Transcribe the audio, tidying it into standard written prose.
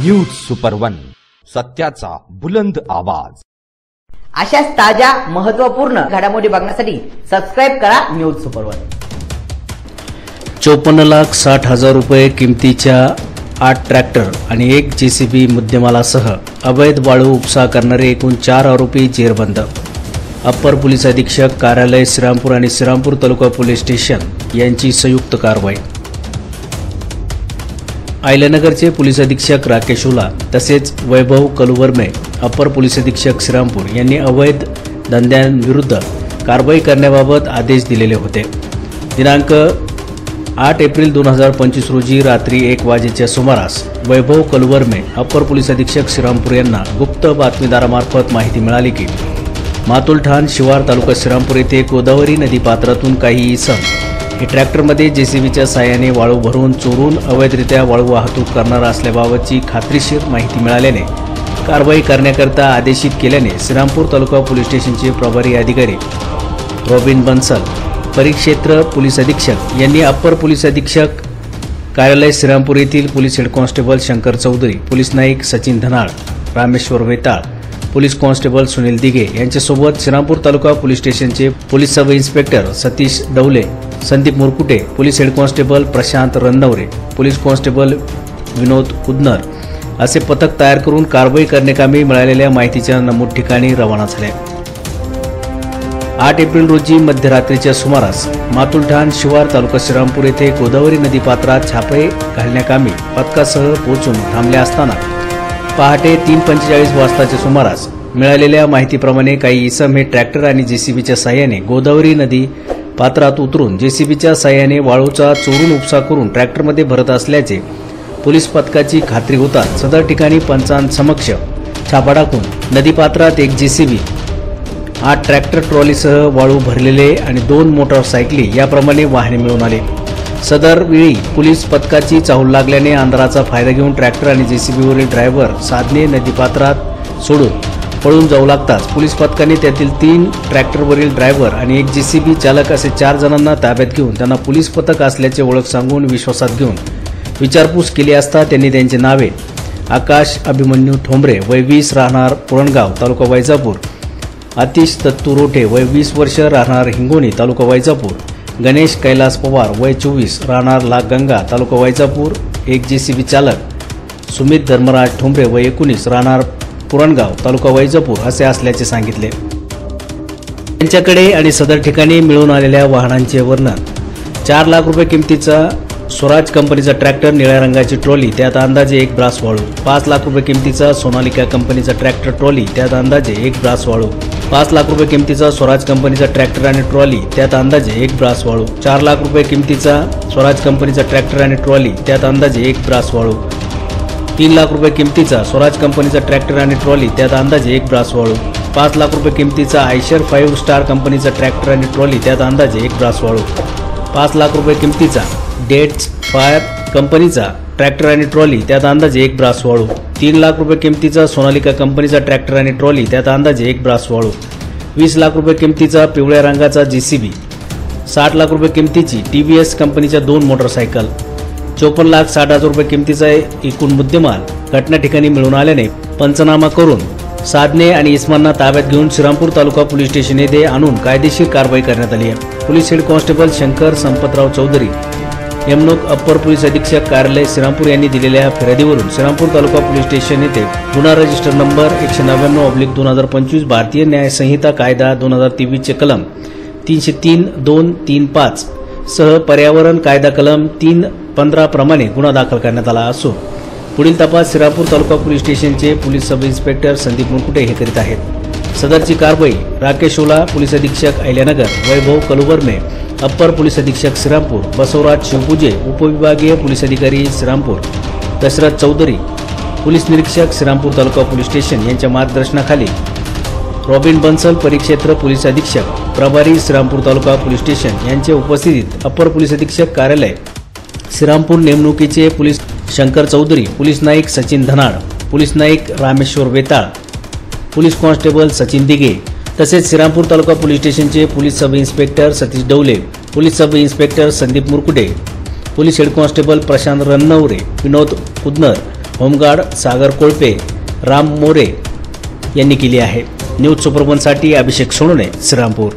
News super one, सत्याचा बुलंद आवाज। अशाच ताज्या महत्त्वपूर्ण घडामोडी बघण्यासाठी सबस्क्राइब करा न्यूज सुपर वन। 54,60,000 रुपये किमतीच्या 8 ट्रॅक्टर आणि 1 जेसीबी मुद्देमालासह अवैध वाळू उपसा करणारे एकूण 4 आरोपी जेरबंद। अप्पर पोलीस अधीक्षक कार्यालय श्रीरामपूर आणि श्रीरामपूर तालुका पोलीस स्टेशन यांची संयुक्त कारवाई। आयल्यानगरचे पोलीस अधीक्षक राकेश उला तसेच वैभव कलुवर्मे अप्पर पोलीस अधीक्षक श्रीरामपूर यांनी अवैध धंद्यांविरुद्ध कारवाई करण्याबाबत आदेश दिलेले होते। दिनांक 8 एप्रिल 2025 रोजी रात्री 1 वाजेच्या सुमारास वैभव कलुवर्मे अप्पर पोलीस अधीक्षक श्रीरामपूर यांना गुप्त बातमीदारामार्फत माहिती मिळाली की मातुलठाण शिवार तालुका श्रीरामपूर येथे गोदावरी नदी पात्रातून काही इसम हे ट्रॅक्टरमध्ये जेसीबीच्या साहाय्याने वाळू भरून चोरून अवैधरित्या वाळू वाहतूक करणार असल्याबाबतची खात्रीशीर माहिती मिळाल्याने कारवाई करण्याकरता आदेशित केल्याने श्रीरामपूर तालुका पोलीस स्टेशनचे प्रभारी अधिकारी रॉबिन बन्सल, परिक्षेत्र पोलीस अधीक्षक यांनी अप्पर पोलीस अधीक्षक कार्यालय श्रीरामपूर येथील police head constable Shankar Chaudhari, police naik Sachin Dhanal, Rameshwar Vetal, police constable Sunil Dighe यांच्यासोबत श्रीरामपूर तालुका पोलीस स्टेशनचे police sub inspector Satish Dawale, Sandeep Murkute, police head constable Prashant Ranware, police constable Vinod Kudnar असे पथक तयार करून कारवाई करण्याकामी मिळालेल्या माहितीच्या नमूद ठिकाणी रवाना झाले। 8 एप्रिल रोजी मध्यरात्रीच्या सुमारास मातुलठाण शिवार तालुका श्रीरामपूर येथे गोदावरी नदी पात्रात छापे घालण्याकामी पथकासह पोहोचून थांबले असताना पहाटे 3:45 वाजताच्या सुमारास मिळालेल्या माहितीप्रमाणे काही इसम हे ट्रॅक्टर आणि जेसीबीच्या साहाय्याने गोदावरी नदी पात्रात उतरून जेसीबीच्या साहाय्याने वाळूचा चोरून उपसा करून ट्रॅक्टरमध्ये भरत असल्याचे पोलीस पथकाची खात्री होताच सदर ठिकाणी पंचांसमक्ष छापा टाकून नदीपात्रात 1 जेसीबी, 8 ट्रॅक्टर ट्रॉलीसह वाळू भरलेले आणि 2 मोटरसायकली याप्रमाणे वाहने मिळून आले। सदर वेळी पोलीस पथकाची चाहूल लागल्याने अंधाराचा फायदा घेऊन ट्रॅक्टर आणि जेसीबीवरील ड्रायव्हर साधने नदीपात्रात सोडून पळून जाऊ लागताच पोलीस पथकाने त्यातील 3 ट्रॅक्टरवरील ड्रायव्हर आणि 1 जेसीबी चालक असे 4 जणांना ताब्यात घेऊन त्यांना पोलीस पथक असल्याचे ओळख सांगून विश्वासात घेऊन विचारपूस केली असता त्यांनी त्यांची नावे आकाश अभिमन्यू ठोंबरे वय 20 राहणार पुरणगाव तालुका वैजापूर, आतिश दत्तू रोठे वय 20 वर्ष राहणार हिंगोनी तालुका वैजापूर, गणेश कैलास पवार वय 24 राहणार लागगंगा तालुका वैजापूर, 1 जेसीबी चालक सुमित धर्मराज ठोंबरे वय 19 राहणार पुरणगाव तालुका वैजापूर असे असल्याचे सांगितले। त्यांच्याकडे आणि सदर ठिकाणी मिळून आलेल्या वाहनांचे वर्णन 4 लाख रुपये किमतीचा स्वराज कंपनीचा ट्रॅक्टर निळ्या रंगाची ट्रॉली त्यात अंदाजे 1 ब्रास वाळू, 5 लाख रुपये किमतीचा सोनालिका कंपनीचा ट्रॅक्टर ट्रॉली त्यात अंदाजे 1 ब्रास वाळू, 5 लाख रुपये किमतीचा स्वराज कंपनीचा ट्रॅक्टर आणि ट्रॉली त्यात अंदाजे 1 ब्रास वाळू, 4 लाख रुपये किमतीचा स्वराज कंपनीचा ट्रॅक्टर आणि ट्रॉली त्यात अंदाजे 1 ब्रास वाळू, 3 लाख रुपये किमतीचा स्वराज कंपनीचा ट्रॅक्टर आणि ट्रॉली त्यात अंदाजे 1 ब्रास वाळू, 5 लाख रुपये किमतीचा आयशर 5 स्टार कंपनीचा ट्रॅक्टर आणि ट्रॉली त्यात अंदाजे 1 ब्रास वाळू, 5 लाख रुपये किमतीचा डेट्स फायर कंपनीचा ट्रॅक्टर आणि ट्रॉली त्यात अंदाजे 1 ब्रास वाळू, 3 लाख रुपये किमतीचा सोनालिका कंपनीचा ट्रॅक्टर आणि ट्रॉली त्यात अंदाजे 1 ब्रास वाळू, 20 लाख रुपये किमतीचा पिवळ्या रंगाचा जेसीबी, 60 लाख रुपये किमतीची TVS कंपनीच्या 2 मोटरसायकल, 54,60,000 रुपये किमतीचा एकूण मुद्देमाल घटना ठिकाणी मिळून आल्याने पंचनामा करून साधने आणि इस्मांना ताब्यात घेऊन श्रीरामपूर तालुका पोलीस स्टेशन येथे आणून कायदेशीर कारवाई करण्यात आली आहे। Police head constable Shankar Sampatrao Chaudhari यमनोक अप्पर पोलीस अधीक्षक कार्यालय श्रीरामपूर यांनी दिलेल्या फिर्यादीवरून श्रीरामपूर तालुका पोलीस स्टेशन येथे गुन्हा रजिस्टर नंबर 199/2025 भारतीय न्याय संहिता कायदा 2023 चे कलम 303(2)(3)(5) सह पर्यावरण कायदा कलम 315 प्रमाणे गुन्हा दाखल करण्यात आला असून पुढील तपास श्रीरामपूर तालुका पोलीस स्टेशनचे police sub inspector Sandeep Murkute हे करीत आहेत। सदरची कारवाई राकेश उला पोलीस अधीक्षक आयल्यानगर, वैभव कलुवर्मे अप्पर पोलीस अधीक्षक श्रीरामपूर, बसवराज शिवपूजे उपविभागीय पोलीस अधिकारी श्रीरामपूर, दशरथ चौधरी पोलीस निरीक्षक श्रीरामपूर तालुका पोलीस स्टेशन यांच्या मार्गदर्शनाखाली रॉबिन बन्सल परिक्षेत्र पोलीस अधीक्षक प्रभारी श्रीरामपूर तालुका पोलीस स्टेशन यांच्या उपस्थितीत अप्पर पोलीस अधीक्षक कार्यालय श्रीरामपूर नेमणुकीचे police Shankar Chaudhari, police naik Sachin Dhanal, police naik Rameshwar Vetal, police constable Sachin Dighe तसेच श्रीरामपूर तालुका पोलीस स्टेशनचे police sub inspector Satish Dawale, police sub inspector Sandeep Murkute, police head constable Prashant Ranware, Vinod Kudnar, home guard Sagar Kolpe, Ram More यांनी केली आहे. न्यूज सुपरवनसाठी अभिषेक सोनोने, श्रीरामपूर.